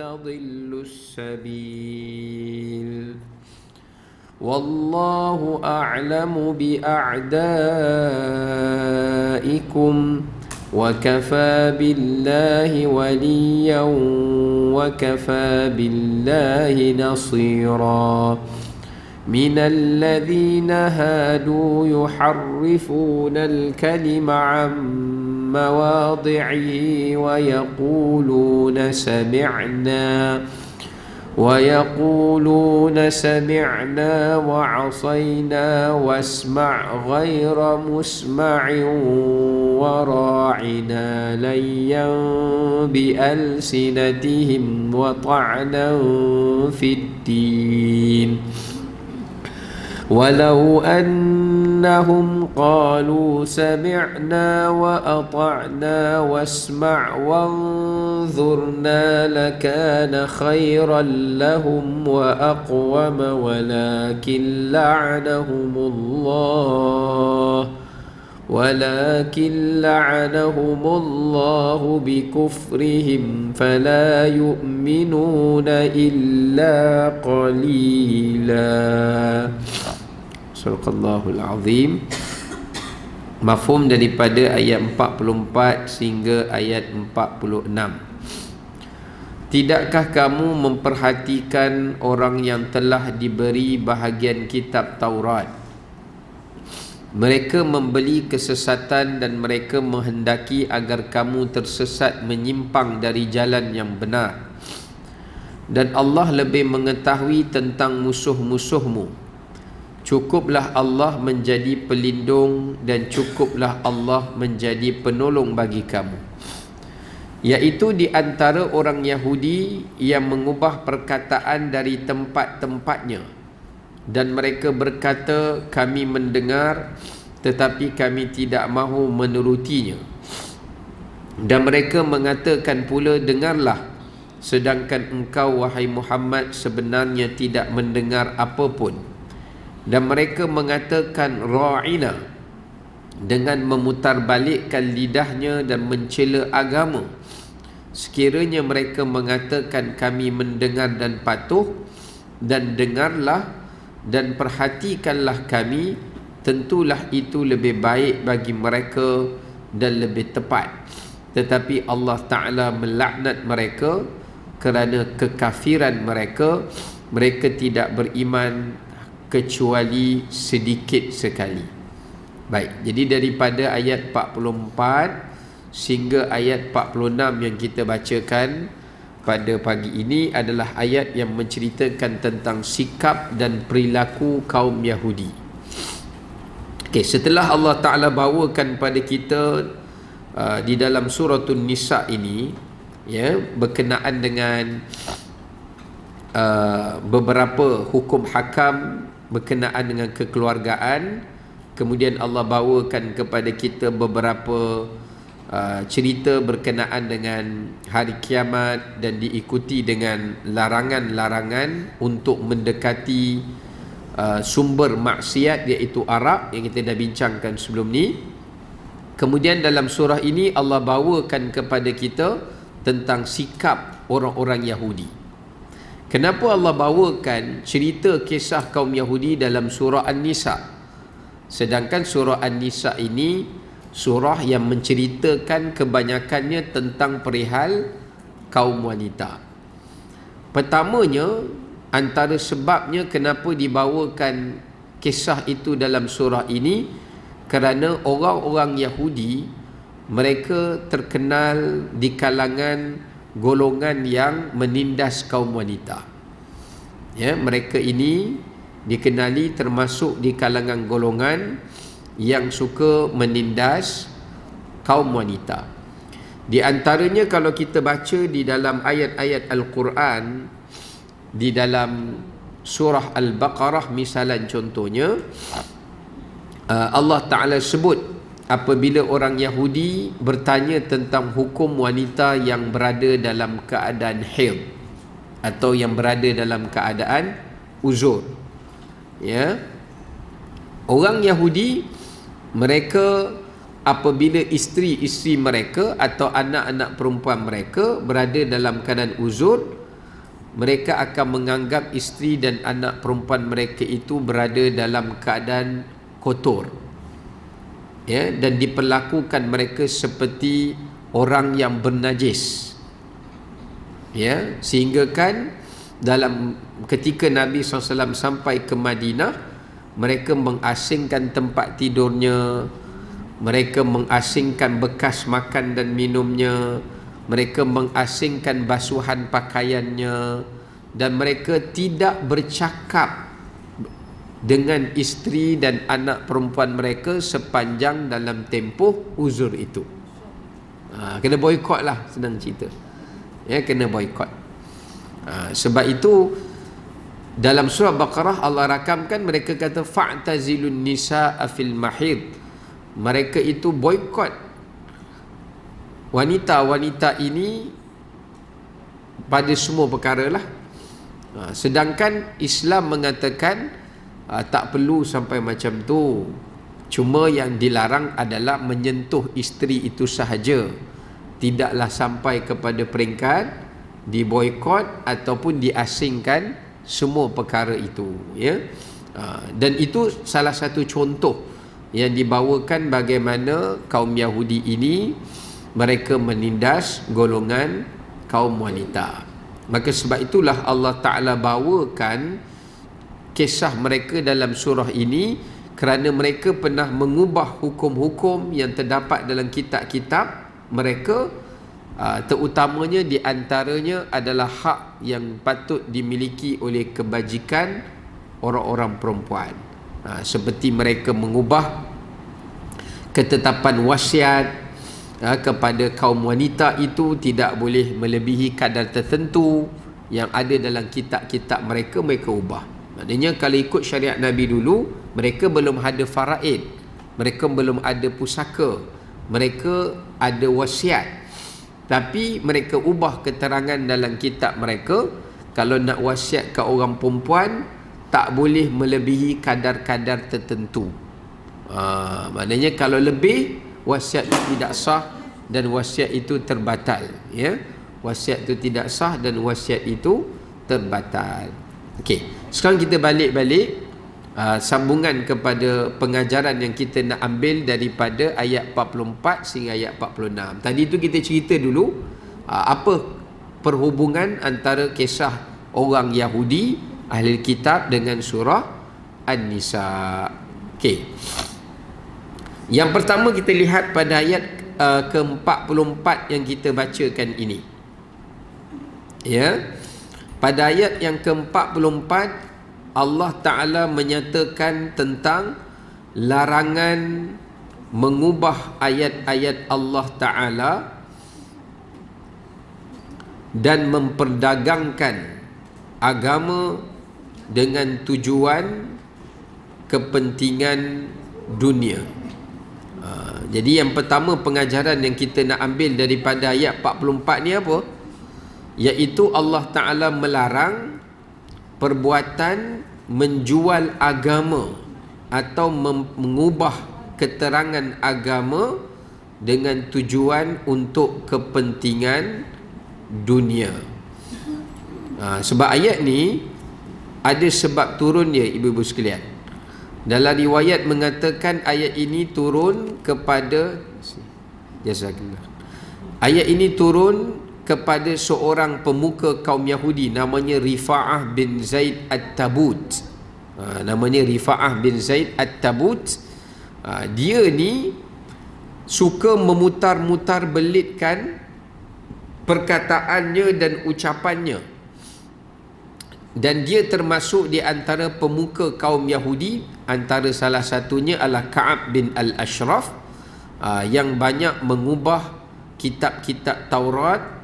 تضلوا السبيل والله أعلم بأعدائكم وكفى بالله وليا وكفى بالله نصيرا من الذين هادوا يحرفون الكلم عن مواضعه ويقولون سمعنا وعصينا واسمع غير مسمع وراعنا ليا بألسنتهم وطعنا في الدين ولو أنهم قالوا سمعنا وأطعنا واسمع وانظرنا لكان خيرا لهم وأقوم ولكن لعنهم الله بكفرهم فلا يؤمنون إلا قليلا. Surahul Azim. Mafhum daripada ayat 44 sehingga ayat 46. Tidakkah kamu memperhatikan orang yang telah diberi bahagian kitab Taurat? Mereka membeli kesesatan dan mereka menghendaki agar kamu tersesat menyimpang dari jalan yang benar. Dan Allah lebih mengetahui tentang musuh-musuhmu. Cukuplah Allah menjadi pelindung dan cukuplah Allah menjadi penolong bagi kamu. Iaitu di antara orang Yahudi yang mengubah perkataan dari tempat-tempatnya. Dan mereka berkata, kami mendengar tetapi kami tidak mahu menurutinya. Dan mereka mengatakan pula, dengarlah, sedangkan engkau wahai Muhammad sebenarnya tidak mendengar apapun. Dan mereka mengatakan ra'ina dengan memutarbalikkan lidahnya dan mencela agama. Sekiranya mereka mengatakan kami mendengar dan patuh, dan dengarlah dan perhatikanlah kami, tentulah itu lebih baik bagi mereka dan lebih tepat. Tetapi Allah Ta'ala melaknat mereka kerana kekafiran mereka. Mereka tidak beriman kecuali sedikit sekali. Baik, jadi daripada ayat 44 sehingga ayat 46 yang kita bacakan pada pagi ini adalah ayat yang menceritakan tentang sikap dan perilaku kaum Yahudi. Okey, setelah Allah Ta'ala bawakan pada kita di dalam suratul Nisa ini, ya, berkenaan dengan beberapa hukum hakam berkenaan dengan kekeluargaan. Kemudian Allah bawakan kepada kita beberapa cerita berkenaan dengan hari kiamat dan diikuti dengan larangan-larangan untuk mendekati sumber maksiat, iaitu arak yang kita dah bincangkan sebelum ni. Kemudian dalam surah ini Allah bawakan kepada kita tentang sikap orang-orang Yahudi. Kenapa Allah bawakan cerita kisah kaum Yahudi dalam surah An-Nisa, sedangkan surah An-Nisa ini surah yang menceritakan kebanyakannya tentang perihal kaum wanita? Pertamanya, antara sebabnya kenapa dibawakan kisah itu dalam surah ini, kerana orang-orang Yahudi mereka terkenal di kalangan golongan yang menindas kaum wanita. Ya, mereka ini dikenali termasuk di kalangan golongan yang suka menindas kaum wanita. Di antaranya kalau kita baca di dalam ayat-ayat Al-Quran, di dalam surah Al-Baqarah misalan contohnya, Allah Ta'ala sebut apabila orang Yahudi bertanya tentang hukum wanita yang berada dalam keadaan haid atau yang berada dalam keadaan uzur. Ya, orang Yahudi mereka apabila isteri-isteri mereka atau anak-anak perempuan mereka berada dalam keadaan uzur, mereka akan menganggap isteri dan anak perempuan mereka itu berada dalam keadaan kotor, ya, dan diperlakukan mereka seperti orang yang bernajis, ya, sehingga kan dalam ketika Nabi SAW sampai ke Madinah, mereka mengasingkan tempat tidurnya, mereka mengasingkan bekas makan dan minumnya, mereka mengasingkan basuhan pakaiannya, dan mereka tidak bercakap dengan isteri dan anak perempuan mereka sepanjang dalam tempoh uzur itu. Kena boykot lah, senang cerita, ya, kena boykot. Sebab itu dalam surah Baqarah Allah rakamkan, mereka kata fa'tazilun nisa'a fil mahid, mereka itu boykot wanita-wanita ini pada semua perkara lah. Sedangkan Islam mengatakan tak perlu sampai macam tu, cuma yang dilarang adalah menyentuh isteri itu sahaja, tidaklah sampai kepada peringkat diboykot ataupun diasingkan semua perkara itu, ya. Dan itu salah satu contoh yang dibawakan bagaimana kaum Yahudi ini mereka menindas golongan kaum wanita. Maka sebab itulah Allah Ta'ala bawakan kisah mereka dalam surah ini, kerana mereka pernah mengubah hukum-hukum yang terdapat dalam kitab-kitab mereka, terutamanya di antaranya adalah hak yang patut dimiliki oleh kebajikan orang-orang perempuan, seperti mereka mengubah ketetapan wasiat kepada kaum wanita itu tidak boleh melebihi kadar tertentu yang ada dalam kitab-kitab mereka, mereka ubah. Maknanya kalau ikut syariat Nabi dulu, mereka belum ada faraid, mereka belum ada pusaka, mereka ada wasiat, tapi mereka ubah keterangan dalam kitab mereka, kalau nak wasiat ke orang perempuan tak boleh melebihi kadar-kadar tertentu. Maknanya kalau lebih, wasiat itu tidak sah dan wasiat itu terbatal, ya. Wasiat itu tidak sah dan wasiat itu terbatal. Okey, sekarang kita balik sambungan kepada pengajaran yang kita nak ambil daripada ayat 44 sehingga ayat 46. Tadi tu kita cerita dulu apa perhubungan antara kisah orang Yahudi ahli kitab dengan surah An-Nisa. Okey, yang pertama kita lihat pada ayat ke-44 yang kita bacakan ini, ya. Pada ayat yang ke-44 Allah Ta'ala menyatakan tentang larangan mengubah ayat-ayat Allah Ta'ala dan memperdagangkan agama dengan tujuan kepentingan dunia. Jadi yang pertama pengajaran yang kita nak ambil daripada ayat 44 ni apa? Iaitu Allah Ta'ala melarang perbuatan menjual agama atau mengubah keterangan agama dengan tujuan untuk kepentingan dunia. Sebab ayat ni ada sebab turun dia, ibu-ibu sekalian. Dalam riwayat mengatakan ayat ini turun kepada ayat ini turun kepada seorang pemuka kaum Yahudi namanya Rifa'ah bin Zaid At-Tabut. Namanya Rifa'ah bin Zaid At-Tabut. Dia ni suka memutar-mutar belitkan perkataannya dan ucapannya. Dan dia termasuk di antara pemuka kaum Yahudi, antara salah satunya adalah Ka'ab bin Al-Ashraf, yang banyak mengubah kitab-kitab Taurat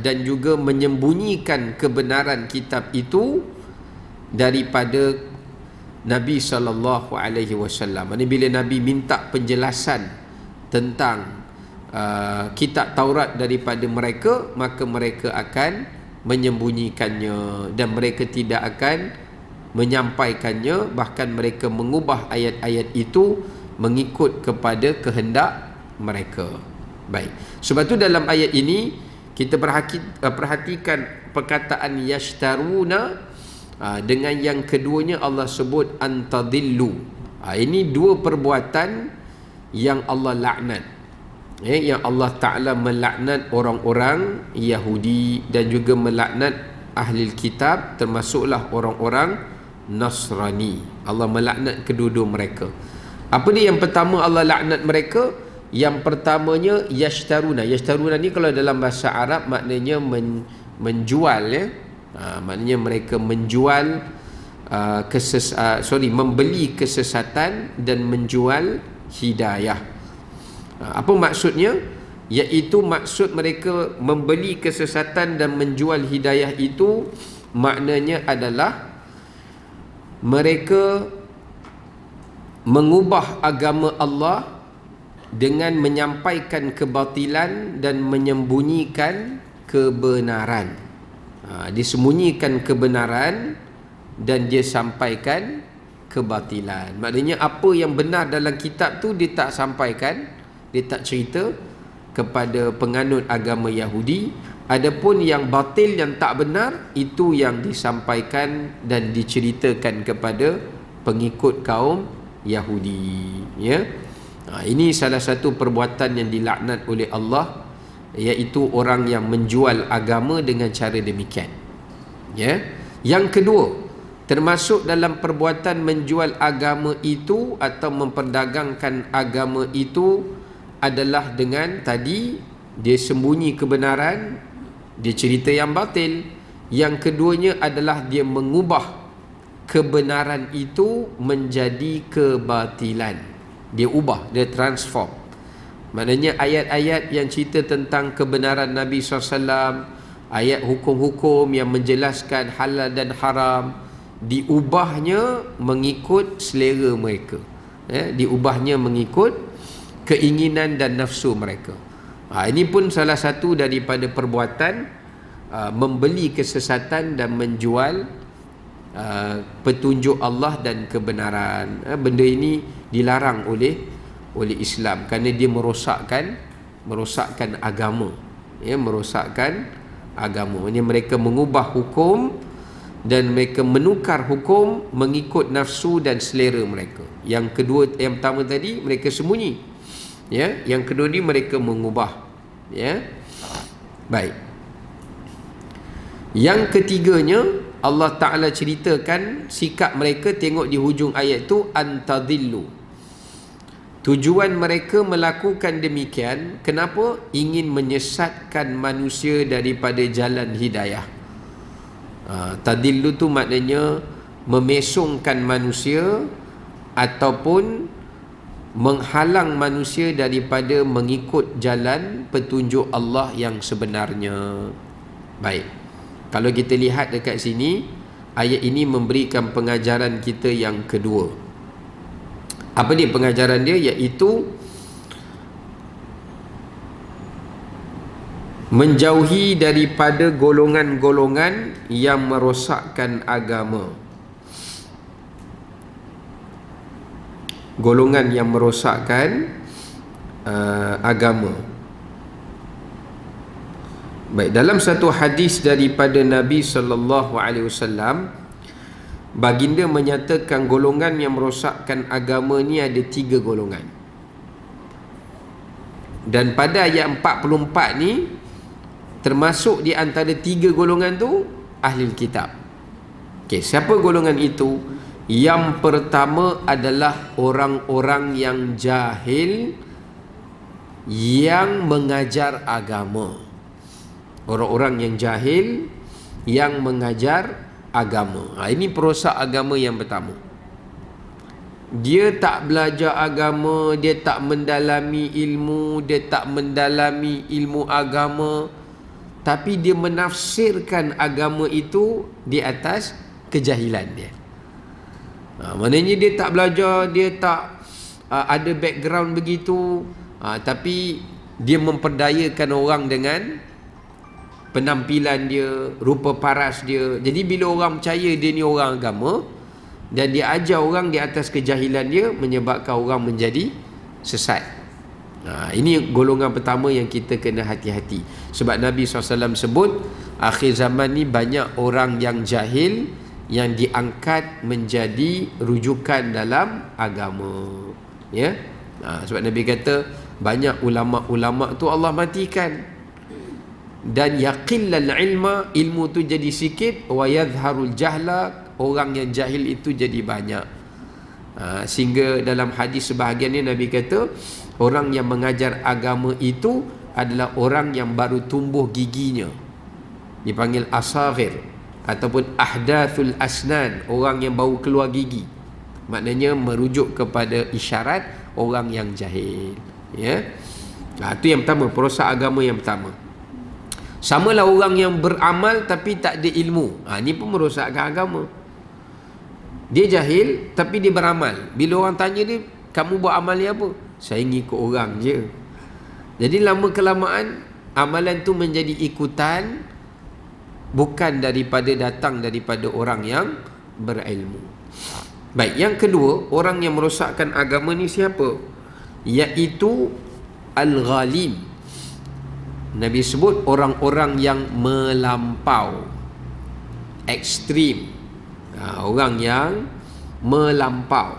dan juga menyembunyikan kebenaran kitab itu daripada Nabi SAW. Ini bila Nabi minta penjelasan tentang kitab Taurat daripada mereka, maka mereka akan menyembunyikannya dan mereka tidak akan menyampaikannya, bahkan mereka mengubah ayat-ayat itu mengikut kepada kehendak mereka. Baik, sebab tu dalam ayat ini Kita perhatikan perkataan yashtaruna dengan yang keduanya Allah sebut antadillu. Ini dua perbuatan yang Allah laknat. Yang Allah Ta'ala melaknat orang-orang Yahudi dan juga melaknat ahli kitab, termasuklah orang-orang Nasrani. Allah melaknat kedua-dua mereka. Apa dia yang pertama Allah laknat mereka? Yang pertamanya yashtaruna. Yashtaruna ni kalau dalam bahasa Arab maknanya menjual, ya. Maknanya mereka menjual membeli kesesatan dan menjual hidayah. Apa maksudnya? Iaitu maksud mereka membeli kesesatan dan menjual hidayah itu maknanya adalah mereka mengubah agama Allah dengan menyampaikan kebatilan dan menyembunyikan kebenaran. Disembunyikan kebenaran dan dia sampaikan kebatilan. Maknanya apa yang benar dalam kitab tu dia tak sampaikan, dia tak cerita kepada penganut agama Yahudi. Adapun yang batil, yang tak benar, itu yang disampaikan dan diceritakan kepada pengikut kaum Yahudi, ya. Ini salah satu perbuatan yang dilaknat oleh Allah, iaitu orang yang menjual agama dengan cara demikian, ya. Yang kedua, termasuk dalam perbuatan menjual agama itu atau memperdagangkan agama itu adalah dengan tadi dia sembunyi kebenaran, dia cerita yang batil. Yang keduanya adalah dia mengubah kebenaran itu menjadi kebatilan. Dia ubah, dia transform. Maknanya ayat-ayat yang cerita tentang kebenaran Nabi SAW, ayat hukum-hukum yang menjelaskan halal dan haram, diubahnya mengikut selera mereka, diubahnya mengikut keinginan dan nafsu mereka. Ini pun salah satu daripada perbuatan membeli kesesatan dan menjual petunjuk Allah dan kebenaran. Benda ini dilarang oleh Islam kerana dia merosakkan agama, ya, merosakkan agama. Ini mereka mengubah hukum dan mereka menukar hukum mengikut nafsu dan selera mereka. Yang kedua, yang pertama tadi mereka sembunyi, ya. Yang kedua ni mereka mengubah, ya. Baik. Yang ketiganya Allah Ta'ala ceritakan sikap mereka, tengok di hujung ayat tu, antadillu. Tujuan mereka melakukan demikian, kenapa? Ingin menyesatkan manusia daripada jalan hidayah. Tadillu tu maknanya memesongkan manusia ataupun menghalang manusia daripada mengikut jalan petunjuk Allah yang sebenarnya. Baik, kalau kita lihat dekat sini, ayat ini memberikan pengajaran kita yang kedua. Apa dia pengajaran dia? Iaitu menjauhi daripada golongan-golongan yang merosakkan agama. Golongan yang merosakkan agama. Baik, dalam satu hadis daripada Nabi SAW, baginda menyatakan golongan yang merosakkan agama ni ada 3 golongan. Dan pada ayat 44 ni, termasuk di antara 3 golongan tu ahli kitab. Okey, siapa golongan itu? Yang pertama adalah orang-orang yang jahil yang mengajar agama. Orang-orang yang jahil yang mengajar agama. Ini perosak agama yang pertama. Dia tak belajar agama, dia tak mendalami ilmu, dia tak mendalami ilmu agama, tapi dia menafsirkan agama itu di atas kejahilan dia. Maknanya dia tak belajar, dia tak ada background begitu, tapi dia memperdayakan orang dengan penampilan dia, rupa paras dia. Jadi bila orang percaya dia ni orang agama dan dia ajar orang di atas kejahilan dia, menyebabkan orang menjadi sesat. Ini golongan pertama yang kita kena hati-hati. Sebab Nabi SAW sebut akhir zaman ni banyak orang yang jahil yang diangkat menjadi rujukan dalam agama. Ya. Sebab Nabi kata banyak ulama-ulama tu Allah matikan, dan yaqillal ilma, ilmu tu jadi sikit, wa yadhharul jahla, orang yang jahil itu jadi banyak. Sehingga dalam hadis sebahagian ni Nabi kata orang yang mengajar agama itu adalah orang yang baru tumbuh giginya, dipanggil asaghir, ataupun ahdathul asnan, orang yang baru keluar gigi. Maknanya merujuk kepada isyarat orang yang jahil. Ya. Itu yang pertama, perosak agama yang pertama. Samalah orang yang beramal tapi tak ada ilmu. Ini pun merosakkan agama. Dia jahil tapi dia beramal. Bila orang tanya dia, kamu buat amal ni apa? Saya ngikut orang je. Jadi lama kelamaan amalan tu menjadi ikutan, bukan datang daripada orang yang berilmu. Baik, yang kedua, orang yang merosakkan agama ni siapa? Iaitu al-ghalim. Nabi sebut orang-orang yang melampau, ekstrim. Orang yang melampau.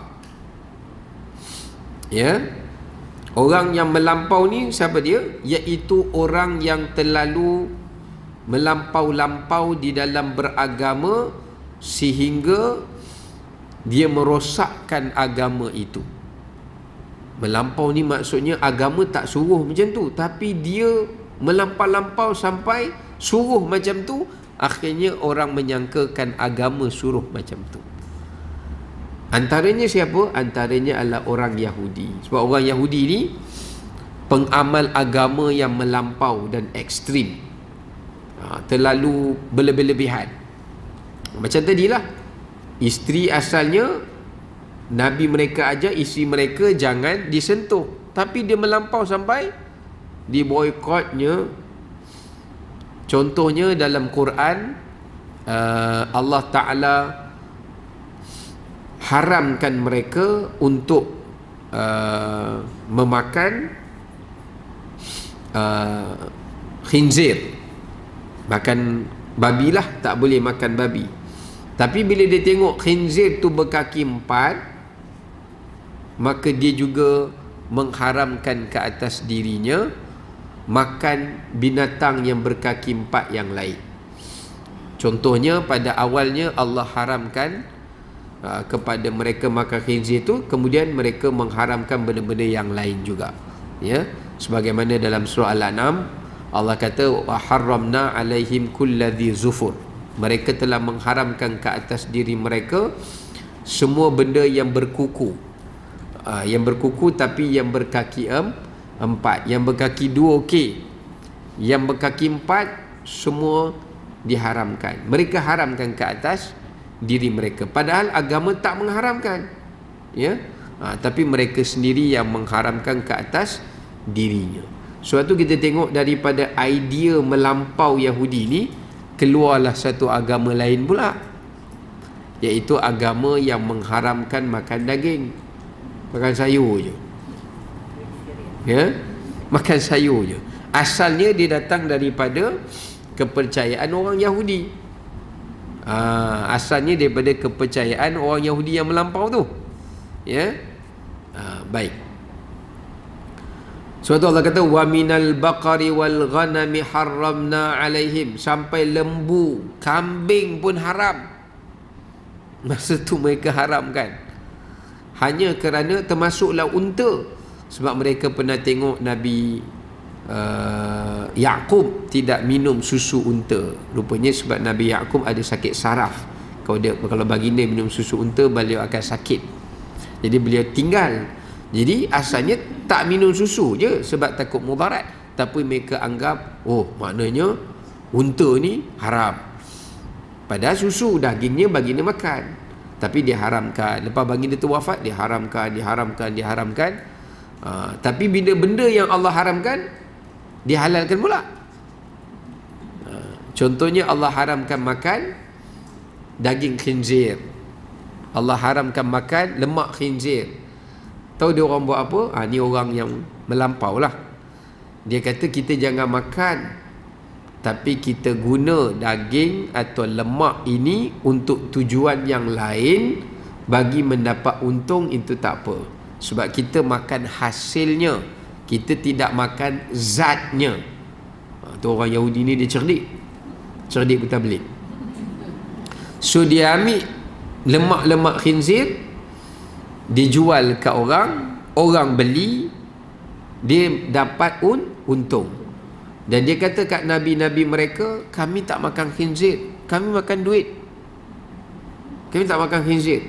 Ya. Orang yang melampau ni siapa dia? Iaitu orang yang terlalu melampau-lampau di dalam beragama sehingga dia merosakkan agama itu. Melampau ni maksudnya agama tak suruh macam tu, tapi dia melampau-lampau sampai suruh macam tu, akhirnya orang menyangkakan agama suruh macam tu. Antaranya siapa? Antaranya adalah orang Yahudi. Sebab orang Yahudi ni pengamal agama yang melampau dan ekstrim, terlalu berlebih-lebihan. Macam tadilah, isteri asalnya Nabi mereka ajar isteri mereka jangan disentuh, tapi dia melampau sampai diboikotnya. Contohnya dalam Quran, Allah Ta'ala haramkan mereka untuk memakan khinzir, makan babi lah, tak boleh makan babi. Tapi bila dia tengok khinzir tu berkaki 4, maka dia juga mengharamkan ke atas dirinya makan binatang yang berkaki 4 yang lain. Contohnya pada awalnya Allah haramkan kepada mereka makan khinzir itu, kemudian mereka mengharamkan benda-benda yang lain juga. Ya, sebagaimana dalam surah Al-An'am Allah kata wa harramna alaihim kulladzi zufur. Mereka telah mengharamkan ke atas diri mereka semua benda yang berkuku. Yang berkuku tapi yang berkaki 4. Yang berkaki 2 okey. Yang berkaki 4 semua diharamkan. Mereka haramkan ke atas diri mereka, padahal agama tak mengharamkan. Ya. Tapi mereka sendiri yang mengharamkan ke atas dirinya. Suatu kita tengok daripada idea melampau Yahudi ni, keluarlah satu agama lain pula, iaitu agama yang mengharamkan makan daging, makan sayur je. Ya, makan sayur je. Asalnya dia datang daripada kepercayaan orang Yahudi. Asalnya daripada kepercayaan orang Yahudi yang melampau tu. Ya. Baik. Suatu Allah kata wa minal baqari wal ghanami harramna alaihim, sampai lembu, kambing pun haram. Masa tu mereka haramkan. Hanya kerana termasuklah unta. Sebab mereka pernah tengok Nabi Yaqub tidak minum susu unta. Rupanya sebab Nabi Yaqub ada sakit saraf. Kalau baginda minum susu unta, beliau akan sakit. Jadi beliau tinggal. Jadi asalnya tak minum susu je sebab takut mudarat. Tapi mereka anggap, oh maknanya unta ni haram. Padahal susu dagingnya baginda makan, tapi diharamkan. Lepas baginda tu wafat, diharamkan. Tapi bila benda yang Allah haramkan, dihalalkan pula. Contohnya Allah haramkan makan daging khinzir, Allah haramkan makan lemak khinzir. Tahu dia orang buat apa? Ni orang yang melampau lah. Dia kata kita jangan makan, tapi kita guna daging atau lemak ini untuk tujuan yang lain bagi mendapat untung, itu tak apa. Sebab kita makan hasilnya, kita tidak makan zatnya. Tu orang Yahudi ni dia cerdik betul belik. So dia ambil lemak-lemak khinzir, dijual ke orang beli, dia dapat untung. Dan dia kata kat nabi-nabi mereka, kami tak makan khinzir, kami makan duit, kami tak makan khinzir.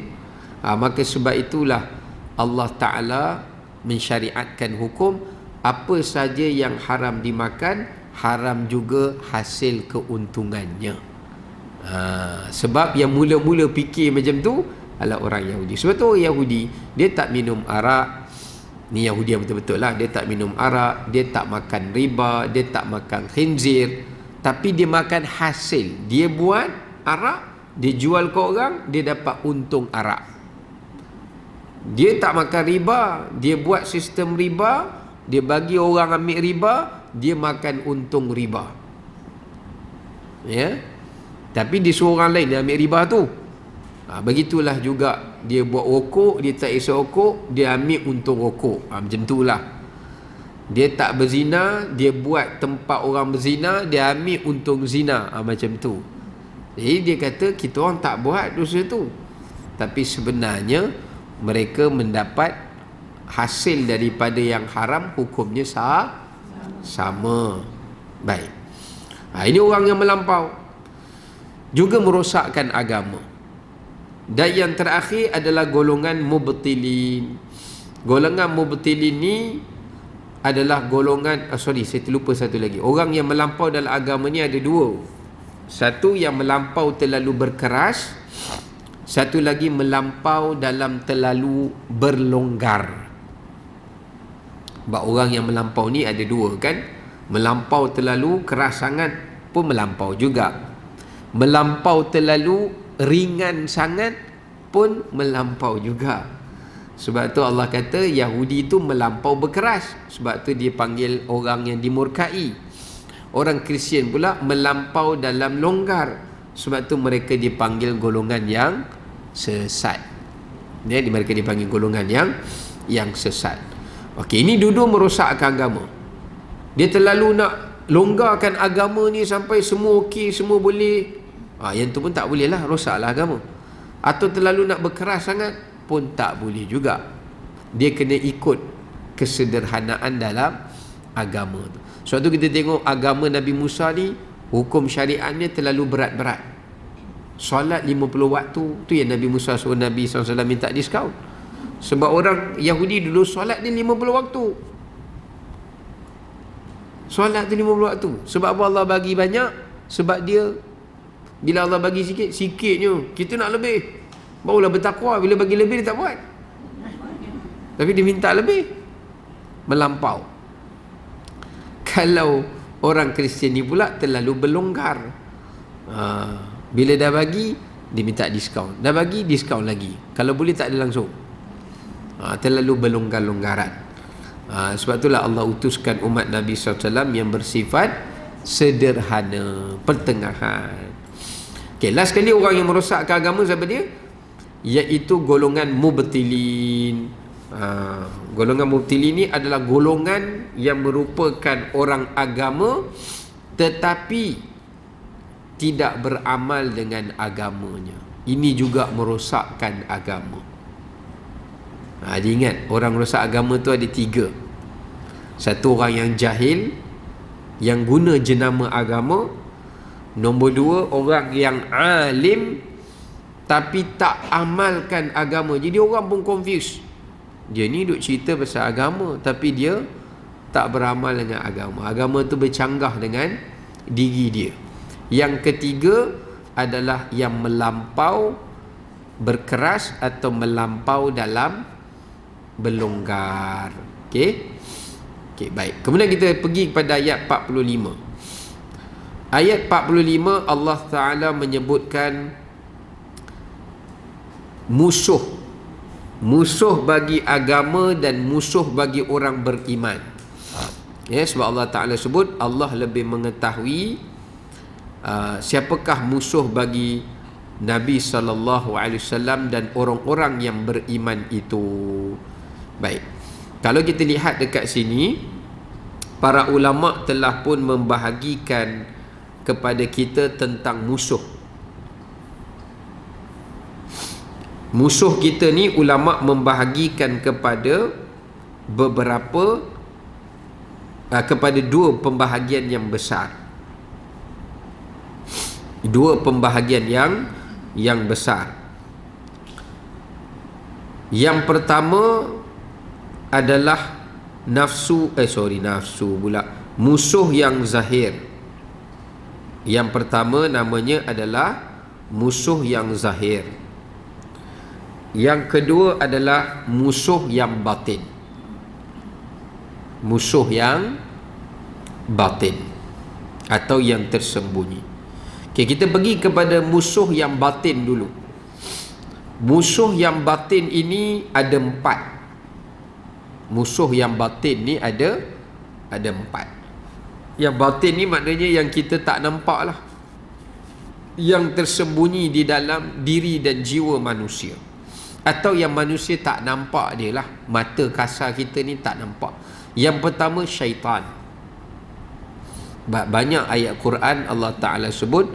Maka sebab itulah Allah Ta'ala mensyariatkan hukum, apa saja yang haram dimakan, haram juga hasil keuntungannya. Sebab yang mula-mula fikir macam tu adalah orang Yahudi. Sebab tu orang Yahudi, dia tak minum arak. Ni Yahudi yang betul-betul lah. Dia tak minum arak, dia tak makan riba, dia tak makan khinzir, tapi dia makan hasil. Dia buat arak, dia jual ke orang, dia dapat untung arak. Dia tak makan riba, dia buat sistem riba, dia bagi orang ambil riba, dia makan untung riba. Ya, tapi dia suruh orang lain dia ambil riba tu. Begitulah juga dia buat rokok, dia tak isi rokok, dia ambil untung rokok. Macam itulah. Dia tak berzina, dia buat tempat orang berzina, dia ambil untung zina. Macam tu. Jadi dia kata kita orang tak buat dosa tu, tapi sebenarnya mereka mendapat hasil daripada yang haram, hukumnya sama. Baik. Ini orang yang melampau, juga merosakkan agama. Dan yang terakhir adalah golongan mubtilin. Golongan mubtilin ni adalah golongan, saya terlupa satu lagi. Orang yang melampau dalam agama ni ada dua. Satu yang melampau terlalu berkeras, satu lagi melampau dalam terlalu berlonggar. Sebab orang yang melampau ni ada dua kan. Melampau terlalu keras sangat pun melampau juga. Melampau terlalu ringan sangat pun melampau juga. Sebab tu Allah kata Yahudi tu melampau berkeras, sebab tu dia panggil orang yang dimurkai. Orang Kristian pula melampau dalam longgar, sebab tu mereka dipanggil golongan yang sesat. Mereka dipanggil golongan yang sesat. Okey, ini dua-dua merosakkan agama. Dia terlalu nak longgarkan agama ni sampai semua okey, semua boleh. Yang tu pun tak boleh lah, rosaklah agama. Atau terlalu nak berkeras sangat pun tak boleh juga. Dia kena ikut kesederhanaan dalam agama tu. Sebab tu kita tengok agama Nabi Musa ni, hukum syariatnya terlalu berat-berat. Solat 50 waktu, tu yang Nabi Musa suruh Nabi SAW minta diskaun. Sebab orang Yahudi dulu solat dia 50 waktu. Solat tu 50 waktu. Sebab apa Allah bagi banyak? Sebab dia, bila Allah bagi sikit, sikitnya kita nak lebih, barulah bertakwa. Bila bagi lebih dia tak buat, tapi dia minta lebih, melampau. Kalau orang Kristian ni pula terlalu berlonggar. Bila dah bagi, dia minta diskaun. Dah bagi, diskaun lagi. Kalau boleh tak ada langsung. Terlalu berlonggar-longgaran. Sebab itulah Allah utuskan umat Nabi SAW yang bersifat sederhana, pertengahan. Okay, last sekali orang yang merosakkan agama siapa dia? Iaitu golongan mubtilin. Golongan mubtilin ni adalah golongan yang merupakan orang agama tetapi tidak beramal dengan agamanya. Ini juga merosakkan agama. Diingat, orang merosak agama tu ada tiga. Satu, orang yang jahil, yang guna jenama agama. Nombor dua, orang yang alim tapi tak amalkan agama. Jadi orang pun confused. Dia ni duk cerita pasal agama tapi dia tak beramal dengan agama. Agama tu bercanggah dengan diri dia. Yang ketiga adalah yang melampau berkeras atau melampau dalam berlonggar. Okey, baik. Kemudian kita pergi kepada ayat 45. Ayat 45 Allah Ta'ala menyebutkan musuh musuh bagi agama dan musuh bagi orang beriman. Ya, sebab Allah Ta'ala sebut Allah lebih mengetahui siapakah musuh bagi Nabi SAW dan orang-orang yang beriman itu. Baik, kalau kita lihat dekat sini, para ulama telah pun membahagikan kepada kita tentang musuh. Musuh kita ni ulama membahagikan kepada beberapa kepada dua pembahagian yang besar. Dua pembahagian yang besar. Yang pertama adalah nafsu pula, musuh yang zahir. Yang pertama namanya adalah musuh yang zahir. Yang kedua adalah musuh yang batin. Musuh yang batin atau yang tersembunyi. Okey, kita pergi kepada musuh yang batin dulu. Musuh yang batin ini ada 4. Musuh yang batin ni ada 4. Yang batin ni maknanya yang kita tak nampak lah, yang tersembunyi di dalam diri dan jiwa manusia, atau yang manusia tak nampak dia lah, mata kasar kita ni tak nampak. Yang pertama syaitan. Banyak ayat Quran Allah Ta'ala sebut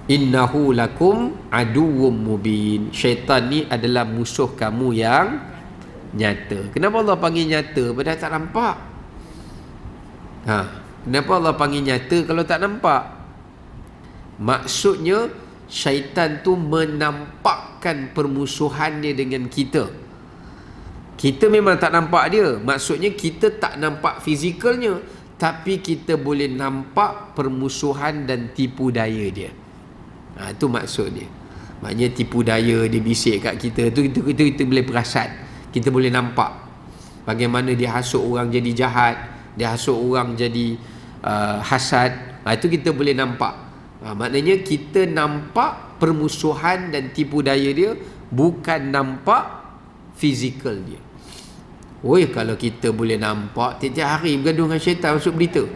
innahu lakum aduwwum mubin. Syaitan ni adalah musuh kamu yang nyata. Kenapa Allah panggil nyata padahal tak nampak? Kenapa Allah panggil nyata kalau tak nampak? Maksudnya syaitan tu menampakkan permusuhan dia dengan kita. Kita memang tak nampak dia. Maksudnya kita tak nampak fizikalnya, tapi kita boleh nampak permusuhan dan tipu daya dia. Itu maksud dia. Maknanya tipu daya dia bisik kat kita tu, kita boleh perasan. Kita boleh nampak bagaimana dia hasut orang jadi jahat, dia hasut orang jadi hasad. Itu kita boleh nampak. Maknanya kita nampak permusuhan dan tipu daya dia, bukan nampak fizikal dia. Oi, kalau kita boleh nampak tiap-tiap hari bergaduh dengan syaitan masuk berita,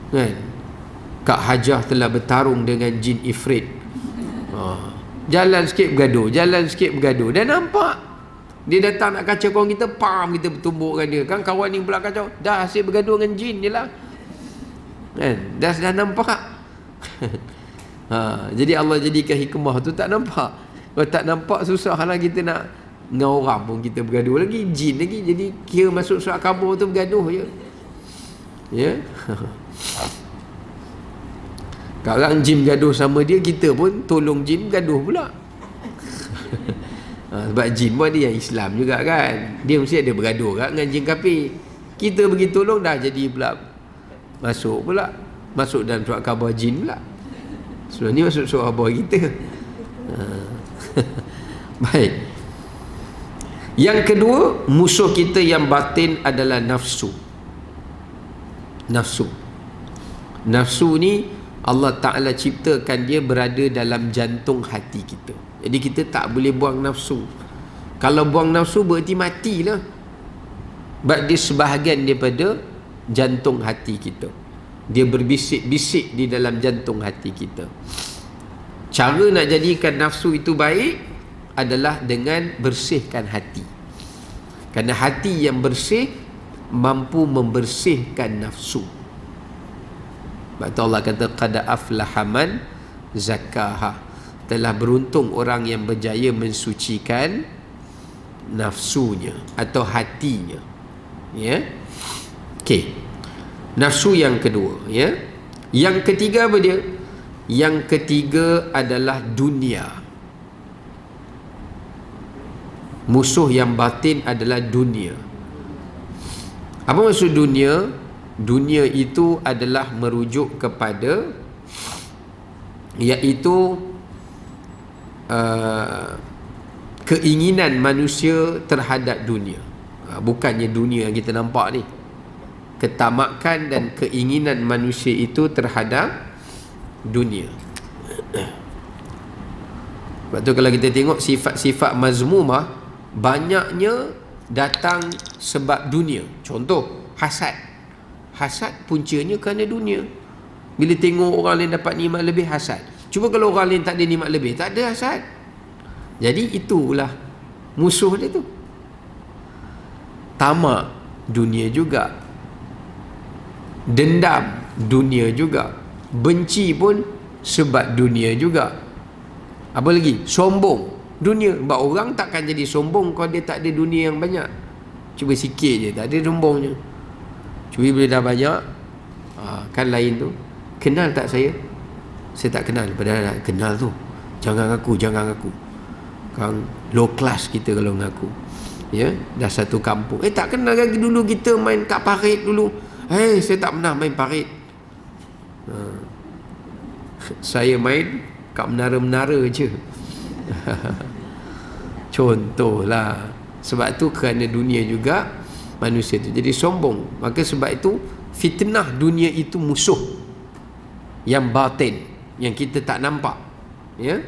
kan? Kak Hajah telah bertarung dengan jin ifrit. Jalan sikit bergaduh, jalan sikit bergaduh. Dah nampak dia datang nak kacau kawan kita, pam, kita bertumbukkan dia. Kan kawan ni pula kacau, dah asyik bergaduh dengan jin je lah, kan? Dah nampak. Jadi Allah jadikan hikmah tu tak nampak. Kalau tak nampak susah lah kita nak dengan orang pun kita bergaduh lagi, jin lagi. Jadi kira masuk surat khabar tu bergaduh je. Ya. Sekarang jin bergaduh sama dia, kita pun tolong jin bergaduh pula. Sebab jin pun ada yang Islam juga kan. Dia mesti ada bergaduh kan dengan jin kafir. Kita pergi tolong dah jadi pula masuk dalam surat khabar jin pula. Sebenarnya masuk surat khabar kita. Baik. Yang kedua, musuh kita yang batin adalah nafsu. Nafsu ni Allah Ta'ala ciptakan dia berada dalam jantung hati kita. Jadi kita tak boleh buang nafsu. Kalau buang nafsu berarti matilah. Sebab dia sebahagian daripada jantung hati kita. Dia berbisik-bisik di dalam jantung hati kita. Cara nak jadikan nafsu itu baik adalah dengan bersihkan hati. Kerana hati yang bersih mampu membersihkan nafsu. Sebab tu Allah kata qad aflaha man zakkaha. Telah beruntung orang yang berjaya mensucikan nafsunya atau hatinya. Ya. Okey. Nafsu yang kedua, ya. Yang ketiga apa dia? Yang ketiga adalah dunia. Musuh yang batin adalah dunia. Apa maksud dunia? Dunia itu adalah merujuk kepada iaitu keinginan manusia terhadap dunia. Bukannya dunia yang kita nampak ni. Ketamakan dan keinginan manusia itu terhadap dunia. Sebab tu kalau kita tengok sifat-sifat mazmumah banyaknya datang sebab dunia. Contoh, hasad. Hasad puncanya kerana dunia. Bila tengok orang lain dapat nikmat lebih, hasad. Cuba kalau orang lain tak ada nikmat lebih, tak ada hasad. Jadi itulah musuh dia tu. Tamak, dunia juga. Dendam, dunia juga. Benci pun sebab dunia juga. Apa lagi? Sombong, dunia. Sebab orang takkan jadi sombong kalau dia tak ada dunia yang banyak. Cuba sikit je, tak ada sombongnya. Cuba bila dah banyak, kan lain tu. Kenal tak saya? Saya tak kenal. Padahal kenal tu. Jangan ngaku, jangan ngaku. Kang low class kita kalau ngaku. Ya, dah satu kampung. Tak kenal lagi. Dulu kita main kat parit dulu. Saya tak pernah main parit. Saya main kat menara-menara je. Contohlah. Sebab tu kerana dunia juga manusia tu jadi sombong. Maka sebab itu fitnah dunia itu musuh yang batin, yang kita tak nampak. Ya.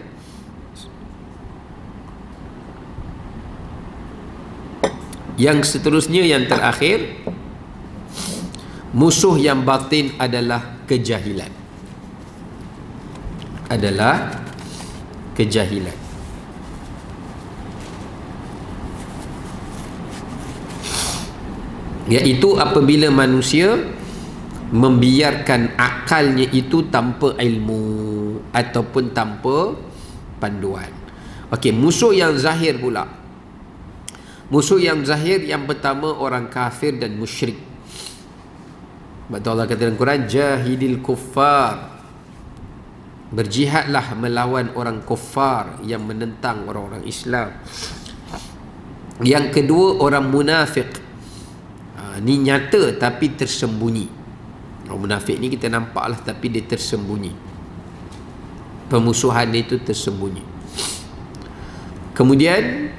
Yang seterusnya, yang terakhir, musuh yang batin adalah kejahilan. Adalah kejahilan. Iaitu apabila manusia membiarkan akalnya itu tanpa ilmu ataupun tanpa panduan. Okey, musuh yang zahir pula. Musuh yang zahir yang pertama orang kafir dan musyrik. Betul Allah kata dalam Quran, jahidil kuffar. Berjihadlah melawan orang kufar yang menentang orang-orang Islam. Yang kedua orang munafik. Ni nyata tapi tersembunyi. Orang munafik ni kita nampak lah, tapi dia tersembunyi. Pemusuhan dia itu tersembunyi. Kemudian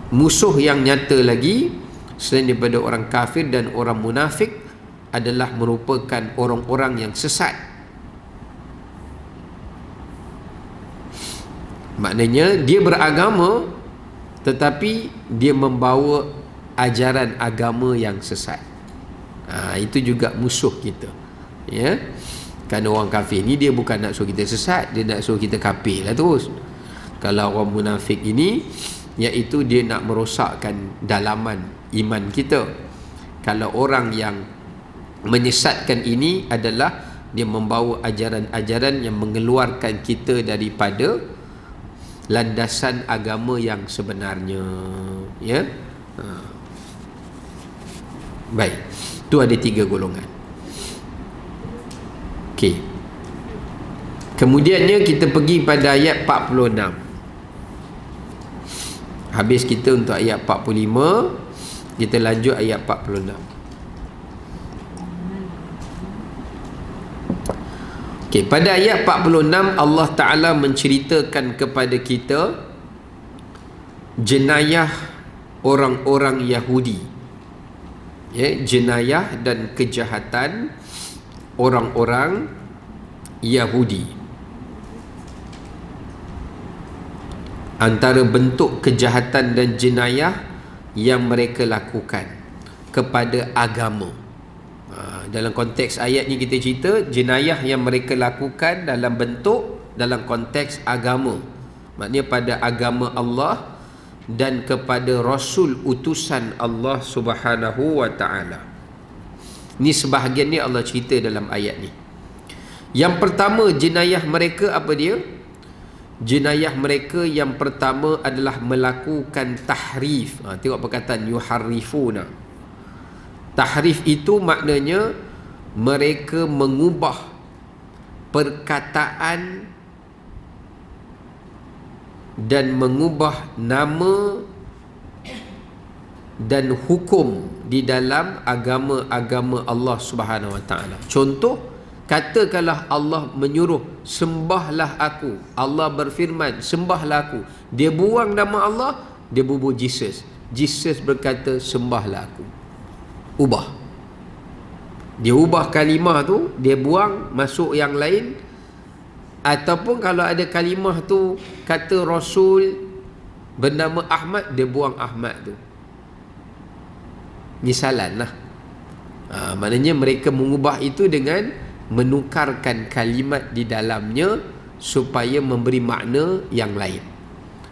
musuh yang nyata lagi selain daripada orang kafir dan orang munafik adalah merupakan orang-orang yang sesat. Maknanya dia beragama tetapi dia membawa ajaran agama yang sesat. Itu juga musuh kita. Ya. Kerana orang kafir ni dia bukan nak suruh kita sesat, dia nak suruh kita kafir lah terus. Kalau orang munafik ini, iaitu dia nak merosakkan dalaman iman kita. Kalau orang yang menyesatkan ini adalah dia membawa ajaran-ajaran yang mengeluarkan kita daripada landasan agama yang sebenarnya. Ya. Baik. Tu ada 3 golongan. Okey. Kemudiannya kita pergi pada ayat 46. Habis kita untuk ayat 45, kita lanjut ayat 46. Okey, pada ayat 46 Allah Ta'ala menceritakan kepada kita jenayah orang-orang Yahudi. Ya, jenayah dan kejahatan orang-orang Yahudi. Antara bentuk kejahatan dan jenayah yang mereka lakukan kepada agama. Dalam konteks ayat ni kita cerita jenayah yang mereka lakukan dalam bentuk, dalam konteks agama. Maknanya pada agama Allah dan kepada Rasul utusan Allah Subhanahu wa ta'ala. Ni sebahagian ni Allah cerita dalam ayat ni. Yang pertama jenayah mereka apa dia? Jenayah mereka yang pertama adalah melakukan tahrif. Tengok perkataan yuharrifuna. Tahrif itu maknanya mereka mengubah perkataan dan mengubah nama dan hukum di dalam agama-agama Allah Subhanahu wa ta'ala. Contoh, katakanlah Allah menyuruh sembahlah aku, Allah berfirman sembahlah aku, dia buang nama Allah, dia bubuh Jesus. Jesus berkata sembahlah aku. Ubah. Dia ubah kalimah tu, dia buang, masuk yang lain. Ataupun kalau ada kalimah tu kata Rasul bernama Ahmad, dia buang Ahmad tu. Misalan lah. Maknanya mereka mengubah itu dengan menukarkan kalimat di dalamnya supaya memberi makna yang lain.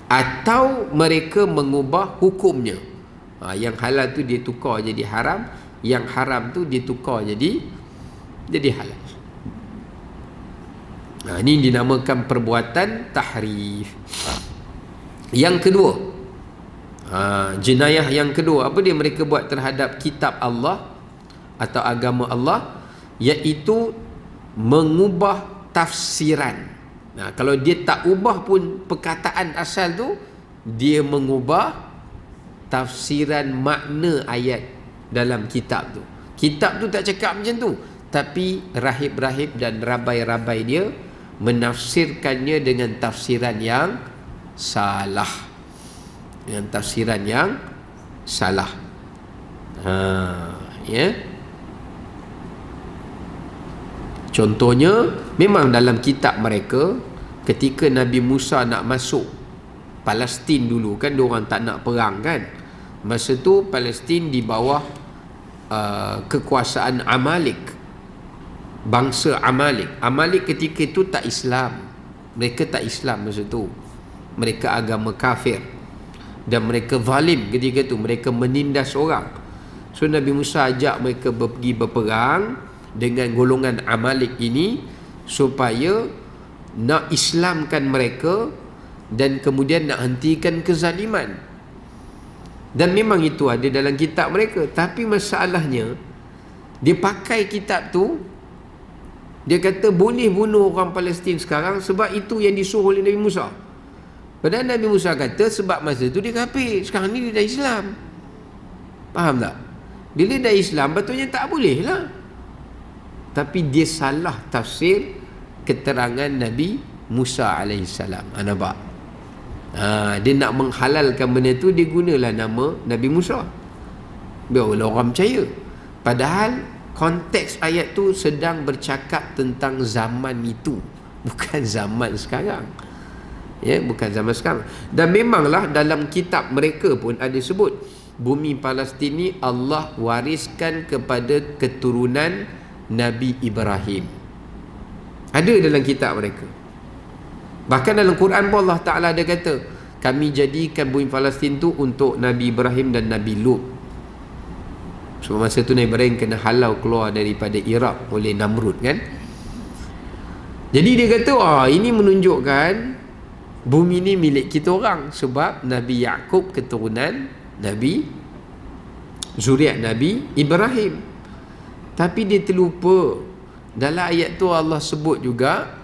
Atau mereka mengubah hukumnya. Yang halal tu dia tukar jadi haram, yang haram tu dia tukar jadi halal. Ini dinamakan perbuatan tahrif. Yang kedua, jenayah yang kedua, apa dia mereka buat terhadap kitab Allah atau agama Allah, iaitu mengubah tafsiran. Kalau dia tak ubah pun perkataan asal tu, dia mengubah tafsiran makna ayat dalam kitab tu. Kitab tu tak cakap macam tu, tapi rahib-rahib dan rabai-rabai dia menafsirkannya dengan tafsiran yang salah. Dengan tafsiran yang salah. Contohnya, memang dalam kitab mereka, ketika Nabi Musa nak masuk Palestin dulu, kan diorang tak nak perang kan. Masa tu Palestin di bawah kekuasaan Amalik, bangsa Amalik. Amalik ketika itu tak Islam. Mereka tak Islam masa tu. Mereka agama kafir. Dan mereka zalim ketika itu. Mereka menindas orang. So Nabi Musa ajak mereka pergi berperang dengan golongan Amalik ini, supaya nak Islamkan mereka dan kemudian nak hentikan kezaliman. Dan memang itu ada dalam kitab mereka. Tapi masalahnya, dia pakai kitab tu, dia kata boleh bunuh orang Palestin sekarang sebab itu yang disuruh oleh Nabi Musa. Padahal Nabi Musa kata sebab masa tu dia kafir, sekarang ni dia dah Islam. Faham tak? Bila dah Islam, betulnya tak boleh lah. Tapi dia salah tafsir keterangan Nabi Musa AS. Nampak? Dia nak menghalalkan benda tu, dia gunalah nama Nabi Musa. Biarlah orang percaya. Padahal konteks ayat tu sedang bercakap tentang zaman itu, bukan zaman sekarang. Bukan zaman sekarang. Dan memanglah dalam kitab mereka pun ada sebut bumi Palestin ni Allah wariskan kepada keturunan Nabi Ibrahim. Ada dalam kitab mereka. Bahkan dalam Quran pun Allah Ta'ala ada kata, kami jadikan bumi Palestin tu untuk Nabi Ibrahim dan Nabi Lut. Sebab masa tu Nabi Ibrahim kena halau keluar daripada Iraq oleh Namrud kan. Jadi dia kata, ini menunjukkan bumi ni milik kita orang. Sebab Nabi Yaqub keturunan Nabi, zuriat Nabi Ibrahim. Tapi dia terlupa, dalam ayat tu Allah sebut juga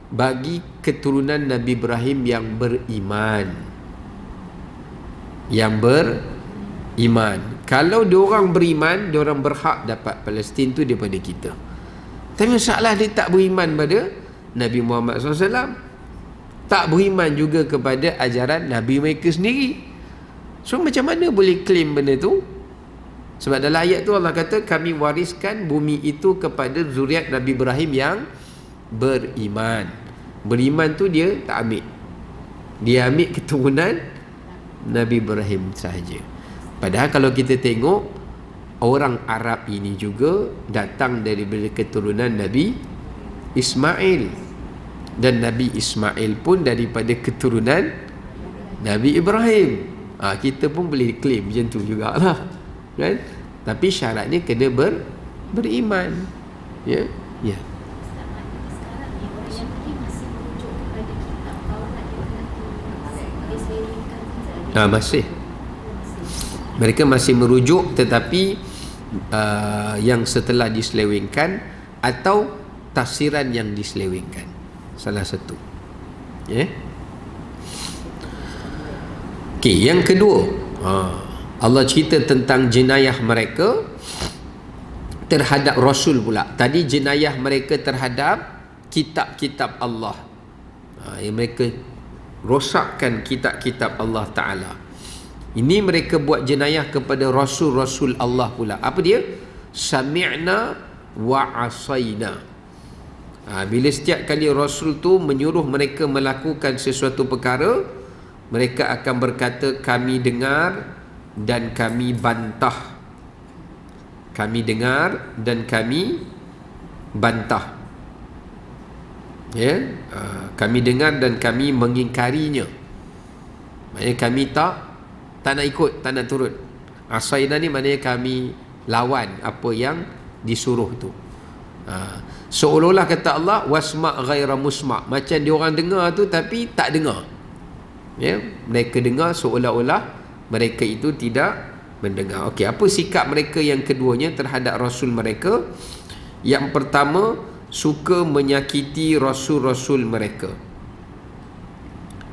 bagi keturunan Nabi Ibrahim yang beriman. Yang beriman. Kalau diorang beriman, diorang berhak dapat Palestin tu daripada kita. Tapi masalah dia tak beriman pada Nabi Muhammad SAW. Tak beriman juga kepada ajaran Nabi mereka sendiri. So macam mana boleh claim benda tu? Sebab dalam ayat tu Allah kata kami wariskan bumi itu kepada zuriat Nabi Ibrahim yang beriman. Beriman tu dia tak ambil. Dia ambil keturunan Nabi Ibrahim sahaja. Padahal kalau kita tengok, orang Arab ini juga datang daripada keturunan Nabi Ismail. Dan Nabi Ismail pun daripada keturunan Nabi Ibrahim. Kita pun boleh claim macam tu jugalah, kan? Tapi syaratnya kena beriman. Ya. Masih. Mereka masih merujuk, tetapi yang setelah diselewengkan atau tafsiran yang diselewengkan, salah satu. Okey, yang kedua, Allah cerita tentang jenayah mereka terhadap Rasul pula. Tadi jenayah mereka terhadap kitab-kitab Allah. Yang mereka rosakkan kitab-kitab Allah Ta'ala. Ini mereka buat jenayah kepada Rasul-Rasul Allah pula. Apa dia? Sami'na wa asayna. Bila setiap kali Rasul tu menyuruh mereka melakukan sesuatu perkara, mereka akan berkata, kami dengar dan kami bantah. Kami dengar dan kami bantah. Ya, kami dengar dan kami mengingkarinya. Maknanya kami tak nak ikut, tak nak turut. Asaina ni maknanya kami lawan apa yang disuruh tu. Seolah-olah kata Allah, wasma' ghaira musma', macam dia orang dengar tu tapi tak dengar. Ya, mereka dengar seolah-olah mereka itu tidak mendengar. Okey, apa sikap mereka yang keduanya terhadap Rasul mereka? Yang pertama, suka menyakiti Rasul-Rasul mereka.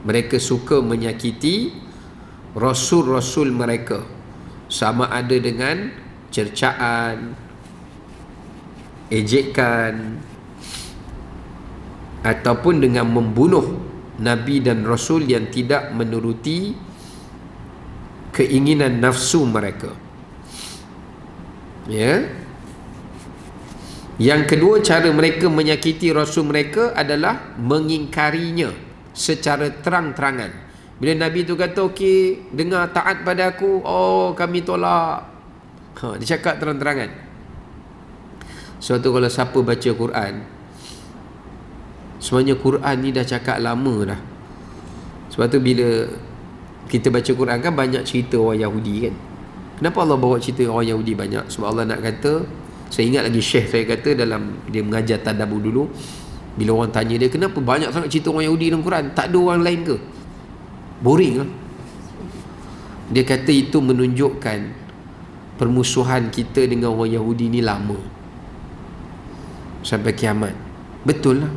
Mereka suka menyakiti Rasul-Rasul mereka, sama ada dengan cercaan, ejekan, ataupun dengan membunuh Nabi dan Rasul yang tidak menuruti keinginan nafsu mereka. Ya. Yang kedua, cara mereka menyakiti Rasul mereka adalah mengingkarinya secara terang-terangan. Bila Nabi tu kata, okey, dengar, taat pada aku, oh, kami tolak. Dia cakap terang-terangan. Suatu kalau siapa baca Quran, sebenarnya Quran ni dah cakap lama dah. Sebab tu bila kita baca Quran kan banyak cerita orang Yahudi kan. Kenapa Allah bawa cerita orang Yahudi banyak? Sebab Allah nak kata, saya ingat lagi Syekh saya kata dalam dia mengajar tadabbur dulu, bila orang tanya dia, kenapa banyak sangat cerita orang Yahudi dalam Quran, tak ada orang lain ke? Boring lah. Dia kata itu menunjukkan permusuhan kita dengan orang Yahudi ni lama, sampai kiamat. Betul lah.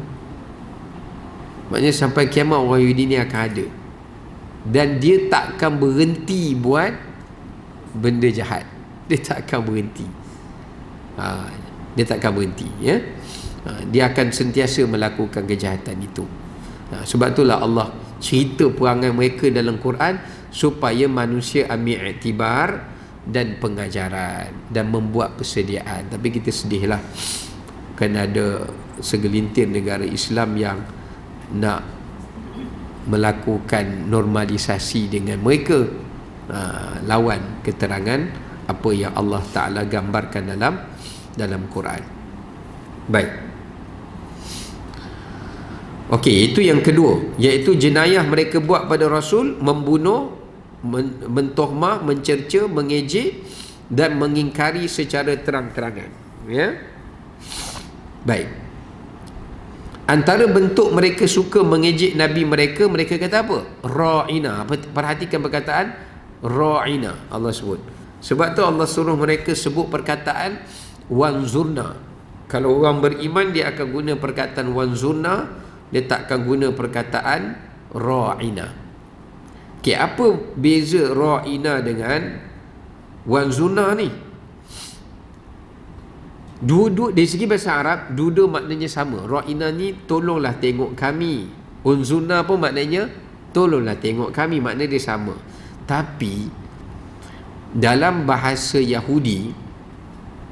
Maknanya sampai kiamat orang Yahudi ni akan ada, dan dia takkan berhenti buat benda jahat. Dia takkan berhenti. Dia takkan berhenti, ya. Dia akan sentiasa melakukan kejahatan itu. Sebab itulah Allah cerita perangai mereka dalam Quran, supaya manusia ambil iktibar dan pengajaran dan membuat persediaan. Tapi kita sedihlah kerana ada segelintir negara Islam yang nak melakukan normalisasi dengan mereka, lawan keterangan apa yang Allah Ta'ala gambarkan dalam Quran. Baik. Okey, itu yang kedua, iaitu jenayah mereka buat pada Rasul, membunuh, mentohmah, mencerca, mengejek dan mengingkari secara terang-terangan. Ya. Baik. Antara bentuk mereka suka mengejek Nabi mereka, mereka kata apa? Ra'ina. Perhatikan perkataan Ra'ina Allah sebut. Sebab tu Allah suruh mereka sebut perkataan wanzurna. Kalau orang beriman, dia akan guna perkataan wanzurna, dia takkan guna perkataan Ra'ina. Okay, apa beza Ra'ina dengan wanzurna ni? Dua-dua dari segi bahasa Arab, dua-dua maknanya sama. Ra'ina ni tolonglah tengok kami. Unzurna pun maknanya tolonglah tengok kami, makna dia sama. Tapi dalam bahasa Yahudi,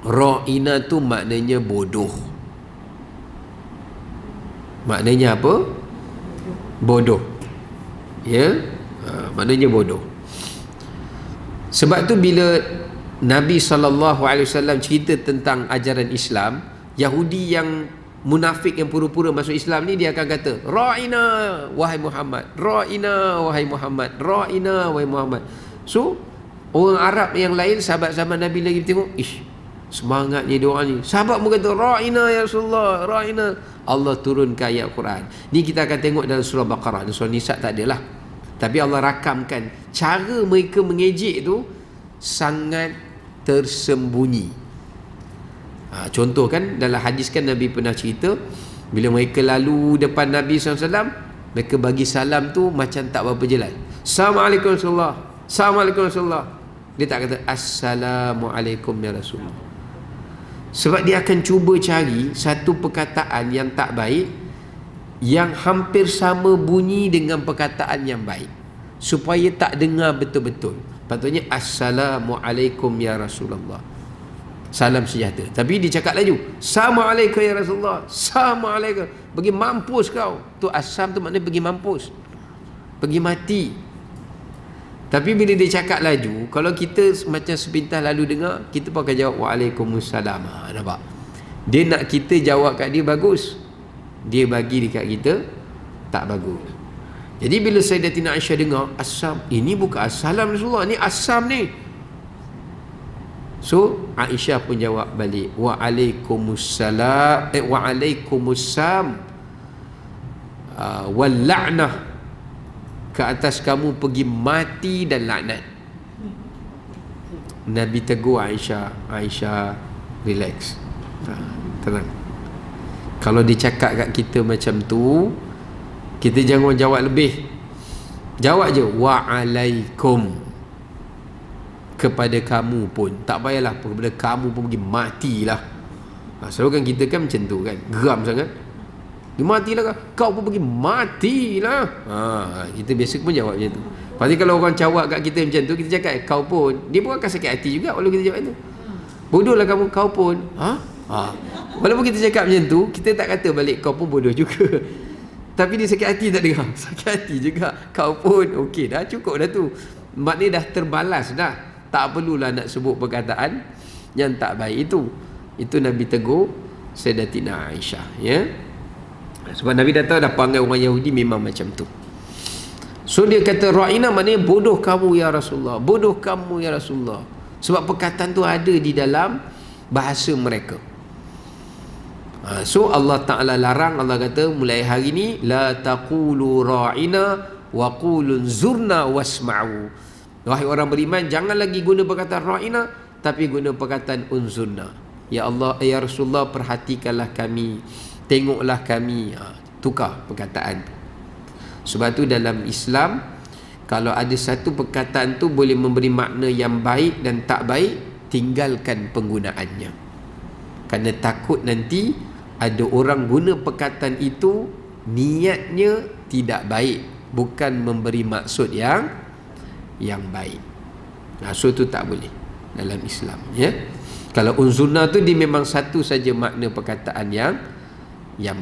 Ra'ina tu maknanya bodoh. Maknanya apa? Bodoh. Ya, maknanya bodoh. Sebab tu bila Nabi SAW cerita tentang ajaran Islam, Yahudi yang munafik yang pura-pura masuk Islam ni, dia akan kata, Ra'ina wahai Muhammad, Ra'ina wahai Muhammad, Ra'ina wahai Muhammad. So orang Arab yang lain, sahabat-sahabat Nabi lagi tengok, ish, semangatnya dia orang ni. Sahabat pun kata, Ra'ina ya Rasulullah, Ra'ina. Allah turunkan ayat Quran. Ni kita akan tengok dalam surah Baqarah. Dalam surah Nisa tak adalah, tapi Allah rakamkan cara mereka mengejek tu sangat tersembunyi. Contoh kan, dalam hadis kan Nabi pernah cerita, bila mereka lalu depan Nabi SAW, mereka bagi salam tu macam tak berapa jelas. Assalamualaikum Rasulullah, Assalamualaikum Rasulullah. Dia tak kata Assalamualaikum ya Rasulullah. Sebab dia akan cuba cari satu perkataan yang tak baik, yang hampir sama bunyi dengan perkataan yang baik, supaya tak dengar betul-betul. Patutnya Assalamualaikum ya Rasulullah. salam sejahtera. Tapi dia cakap laju, Assalamualaikum ya Rasulullah, Assalamualaikum. Pergi mampus kau. Tu asam tu maknanya pergi mampus, pergi mati. Tapi bila dia cakap laju, kalau kita macam sepintas lalu dengar, kita pun akan jawab Waalaikumsalam. Nampak? Dia nak kita jawab kat dia bagus, dia bagi dekat kita tak bagus. Jadi bila Sayyidatina Aisyah dengar, asam, ini bukan assalam Rasulullah, ni asam ni. So Aisyah pun jawab balik, Waalaikumsalam, Waalaikumsalam wal la'nah, ke atas kamu pergi mati dan laknat. Nabi tegur Aisyah, Aisyah relax, tenang. Kalau dia cakap kat kita macam tu, kita jangan jawab lebih. Jawab je wa'alaikum, kepada kamu pun. Tak payahlah kepada kamu pun pergi matilah. Selalu kan kita kan macam tu kan, geram sangat. Dia matilah kau pun pergi matilah. Kita biasa pun jawab macam tu. Pasti kalau orang cawak kat kita macam tu, kita cakap kau pun, dia pun akan sakit hati juga walaupun kita jawab tu. Bodohlah kamu, kau pun. Walaupun kita cakap macam tu, kita tak kata balik kau pun bodoh juga. Tapi dia sakit hati tak dengar? Sakit hati juga. Kau pun okey dah, cukup dah tu. Maknanya dah terbalas dah. Tak perlulah nak sebut perkataan yang tak baik itu. Itu Nabi tegur Sayyidatina Aisyah, ya. Sebab Nabi dah tahu dah panggil orang Yahudi memang macam tu. So dia kata ra'ina, maknanya bodoh kamu ya Rasulullah, bodoh kamu ya Rasulullah. Sebab perkataan tu ada di dalam bahasa mereka. So Allah Ta'ala larang, Allah kata mulai hari ni la taqulu ra'ina wa qulun zurna wasma'u. Wahai orang beriman, jangan lagi guna perkataan ra'ina, tapi guna perkataan unzurna. Ya Allah, ya Rasulullah, perhatikanlah kami, tengoklah kami. Tukar perkataan. Sebab tu dalam Islam, kalau ada satu perkataan tu boleh memberi makna yang baik dan tak baik, tinggalkan penggunaannya. Kerana takut nanti ada orang guna perkataan itu niatnya tidak baik, bukan memberi maksud yang baik. So tu tak boleh dalam Islam, ya. Kalau unzurna tu dia memang satu saja makna perkataan yang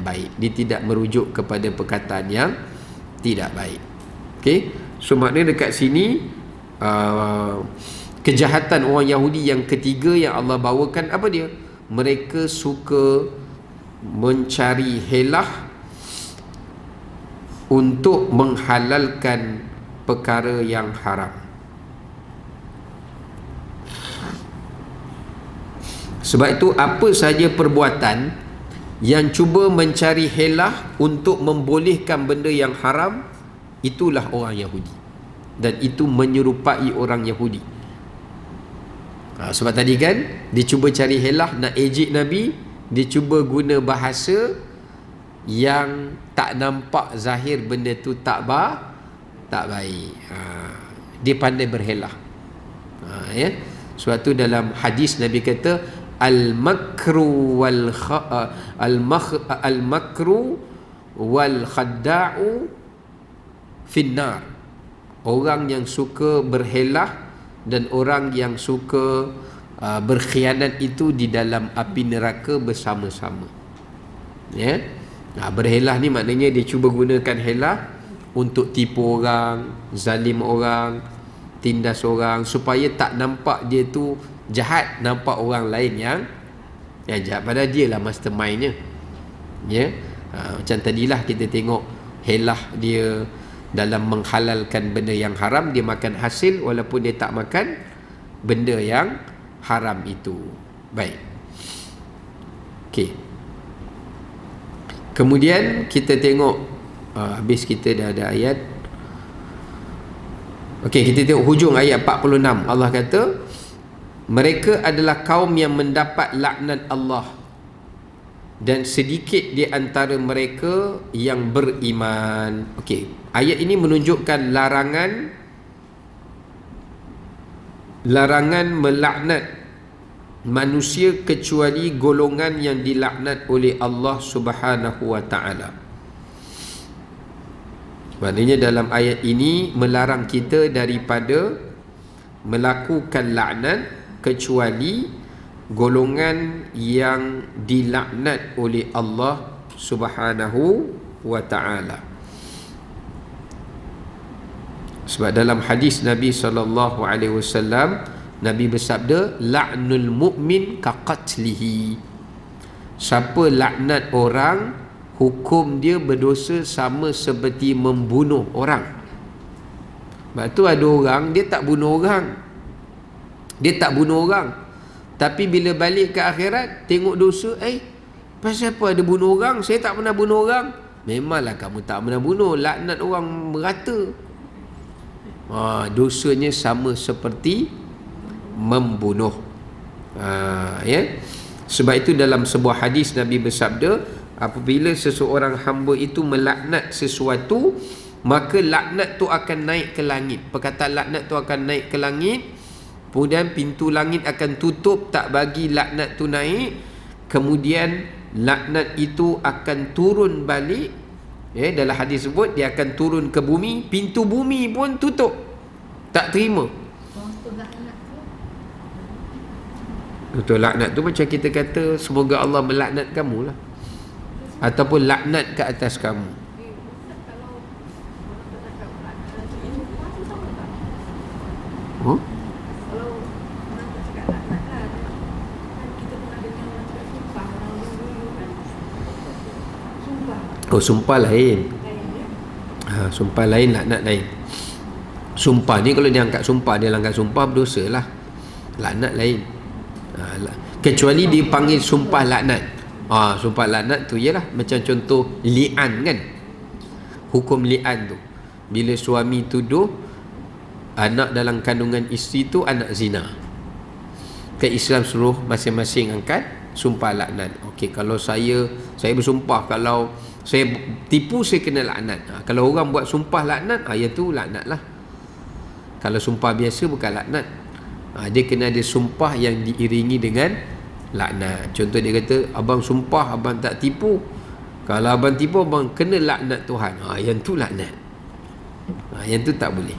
baik, dia tidak merujuk kepada perkataan yang tidak baik. Okey, so maknanya dekat sini kejahatan orang Yahudi yang ketiga yang Allah bawakan apa dia? Mereka suka mencari helah untuk menghalalkan perkara yang haram. Sebab itu apa sahaja perbuatan yang cuba mencari helah untuk membolehkan benda yang haram, itulah orang Yahudi, dan itu menyerupai orang Yahudi. Sebab tadi kan dia cuba cari helah nak ejek Nabi, dia cuba guna bahasa yang tak nampak zahir benda tu tak baik. Dia pandai berhelah, ya. Sebab tu dalam hadis Nabi kata al-makru wal khadda'u finnar. Orang yang suka berhelah dan orang yang suka berkhianat itu di dalam api neraka bersama-sama, ya. Berhelah ni maknanya dia cuba gunakan helah untuk tipu orang, zalim orang, tindas orang, supaya tak nampak dia tu jahat, nampak orang lain yang jahat, padahal dia lah mastermindnya, ya. Macam tadilah kita tengok helah dia dalam menghalalkan benda yang haram, dia makan hasil walaupun dia tak makan benda yang haram itu. Baik, okey. Kemudian kita tengok habis kita dah ada ayat. Okey, kita tengok hujung ayat 46. Allah kata mereka adalah kaum yang mendapat laknat Allah, dan sedikit di antara mereka yang beriman. Okey, ayat ini menunjukkan larangan melaknat manusia kecuali golongan yang dilaknat oleh Allah Subhanahu wa taala. Maknanya dalam ayat ini melarang kita daripada melakukan laknat kecuali golongan yang dilaknat oleh Allah Subhanahu wa ta'ala. Sebab dalam hadis Nabi SAW, Nabi bersabda, la'nul mu'min kaqatlihi. Siapa laknat orang, hukum dia berdosa sama seperti membunuh orang. Sebab tu ada orang dia tak bunuh orang, tapi bila balik ke akhirat tengok dosa, pasal apa ada bunuh orang? Saya tak pernah bunuh orang. Memanglah kamu tak pernah bunuh, laknat orang merata. Dosanya sama seperti membunuh. Ya. Sebab itu dalam sebuah hadis Nabi bersabda, apabila seseorang hamba itu melaknat sesuatu, maka laknat tu akan naik ke langit. Perkataan laknat tu akan naik ke langit, kemudian pintu langit akan tutup, tak bagi laknat tu naik. Kemudian laknat itu akan turun balik. Dalam hadis sebut dia akan turun ke bumi, pintu bumi pun tutup, tak terima. Betul, laknat tu macam kita kata semoga Allah melaknat kamu lah, ataupun laknat ke atas kamu. Sumpah lain. Sumpah lain, laknat lain. Sumpah ni kalau dia angkat sumpah, dia langgar sumpah, berdosa lah. Laknat lain. Kecuali dipanggil sumpah laknat. Sumpah laknat tu ialah macam contoh li'an kan. Hukum li'an tu, bila suami tuduh anak dalam kandungan isteri tu anak zina, ke Islam suruh masing-masing angkat sumpah laknat. Okey, kalau saya bersumpah kalau saya tipu, saya kena laknat. Kalau orang buat sumpah laknat, yang tu laknat lah. Kalau sumpah biasa bukan laknat. Dia kena ada sumpah yang diiringi dengan laknat. Contoh dia kata, abang sumpah abang tak tipu. Kalau abang tipu, abang kena laknat Tuhan. Yang tu laknat. Yang tu tak boleh.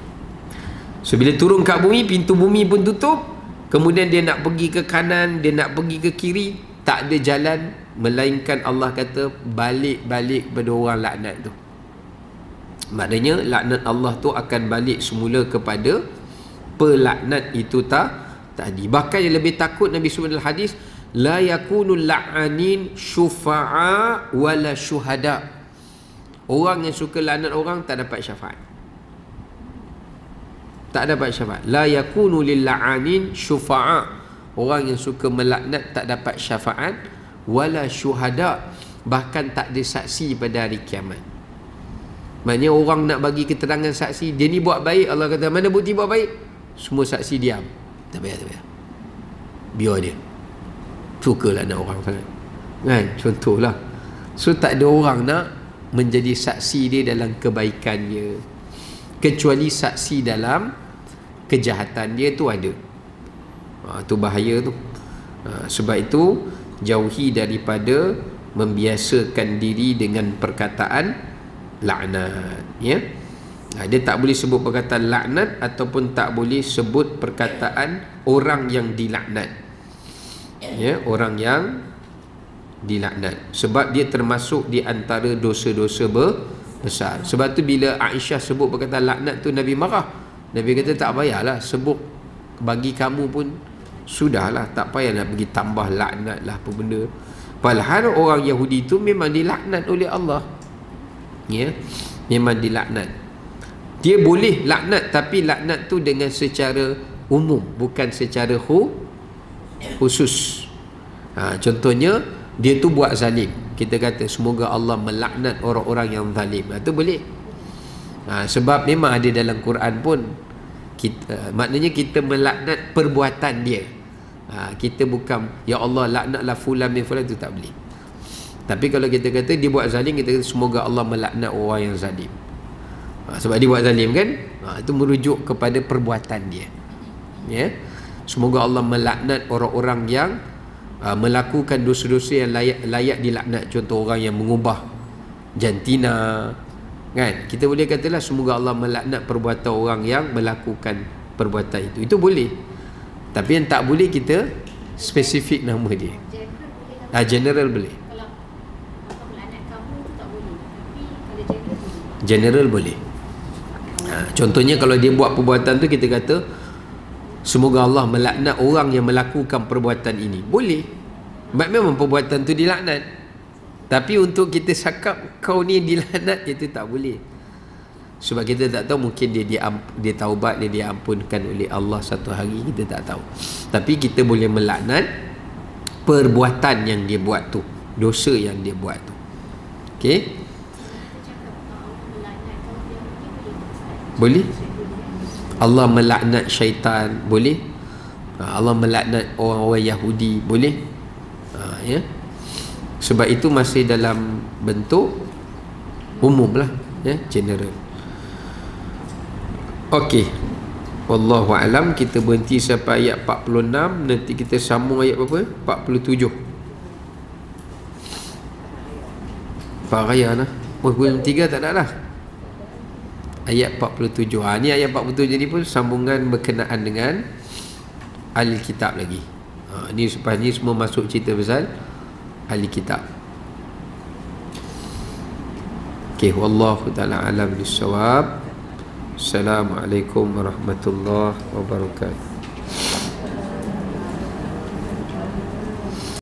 So bila turun kat bumi, pintu bumi pun tutup. Kemudian dia nak pergi ke kanan, dia nak pergi ke kiri, tak ada jalan, melainkan Allah kata balik-balik pada orang laknat tu. Maknanya laknat Allah tu akan balik semula kepada pelaknat itu tadi. Bahkan yang lebih takut, Nabi sebut dalam hadis, la yakunul la'anin syufa'a wala syuhada. Orang yang suka laknat orang tak dapat syafaat. Tak dapat syafaat. La yakunu lil la'anin syufa'a. Orang yang suka melaknat tak dapat syafaat, wala syuhada, bahkan tak ada saksi pada hari kiamat. Maknanya orang nak bagi keterangan saksi, dia ni buat baik, Allah kata mana bukti buat baik? Semua saksi diam. Tak payah. Biar dia. Sukalah nak orang sangat. Kan? Contohlah. So tak ada orang nak menjadi saksi dia dalam kebaikan dia, kecuali saksi dalam kejahatan dia tu ada. Tu bahaya tu. Sebab itu jauhi daripada membiasakan diri dengan perkataan laknat, ya. Dia tak boleh sebut perkataan laknat, ataupun tak boleh sebut perkataan orang yang dilaknat, ya, orang yang dilaknat, sebab dia termasuk di antara dosa-dosa besar. Sebab tu bila Aisyah sebut perkataan laknat tu, Nabi marah. Nabi kata tak payahlah sebut, bagi kamu pun sudahlah, tak payah nak pergi tambah laknat lah apa benda. Padahal orang Yahudi tu memang dilaknat oleh Allah, ya, memang dilaknat. Dia boleh laknat, tapi laknat tu dengan secara umum, bukan secara khusus. Contohnya dia tu buat zalim, kita kata semoga Allah melaknat orang-orang yang zalim. Itu boleh. Sebab memang ada dalam Quran pun maknanya kita melaknat perbuatan dia. Kita bukan ya Allah laknatlah fulan min fulan, itu tak boleh. Tapi kalau kita kata dia buat zalim, kita kata semoga Allah melaknat orang yang zalim. Sebab dia buat zalim kan, itu merujuk kepada perbuatan dia, ya. Semoga Allah melaknat orang-orang yang melakukan dosa-dosa yang layak dilaknat. Contoh orang yang mengubah jantina, kan, kita boleh katalah semoga Allah melaknat perbuatan orang yang melakukan perbuatan itu boleh. Tapi yang tak boleh, kita spesifik nama dia. General boleh. Kalau melaknat kamu itu tak boleh. Tapi kalau general boleh. General boleh. Contohnya kalau dia buat perbuatan tu, kita kata semoga Allah melaknat orang yang melakukan perbuatan ini. Boleh. Memang perbuatan tu dilaknat. Tapi untuk kita cakap kau ni dilaknat, itu tak boleh. Sebab kita tak tahu, mungkin dia taubat, dia diampunkan oleh Allah satu hari, kita tak tahu. Tapi kita boleh melaknat perbuatan yang dia buat tu, dosa yang dia buat tu. Okey? Boleh? Allah melaknat syaitan, boleh? Allah melaknat orang-orang Yahudi, boleh? Ya. Sebab itu masih dalam bentuk umum lah, ya, general. Okey. Wallahu alam, kita berhenti sampai ayat 46, nanti kita sambung ayat berapa? 47. Pak Raya lah. 43 tak ada lah. Ayat 47. Ni ayat 47 ni pun sambungan berkenaan dengan ahli kitab lagi. Ni lepas ni semua masuk cerita pasal ahli kitab. Okey, wallahu taala alam bisawab. Assalamualaikum warahmatullahi wabarakatuh.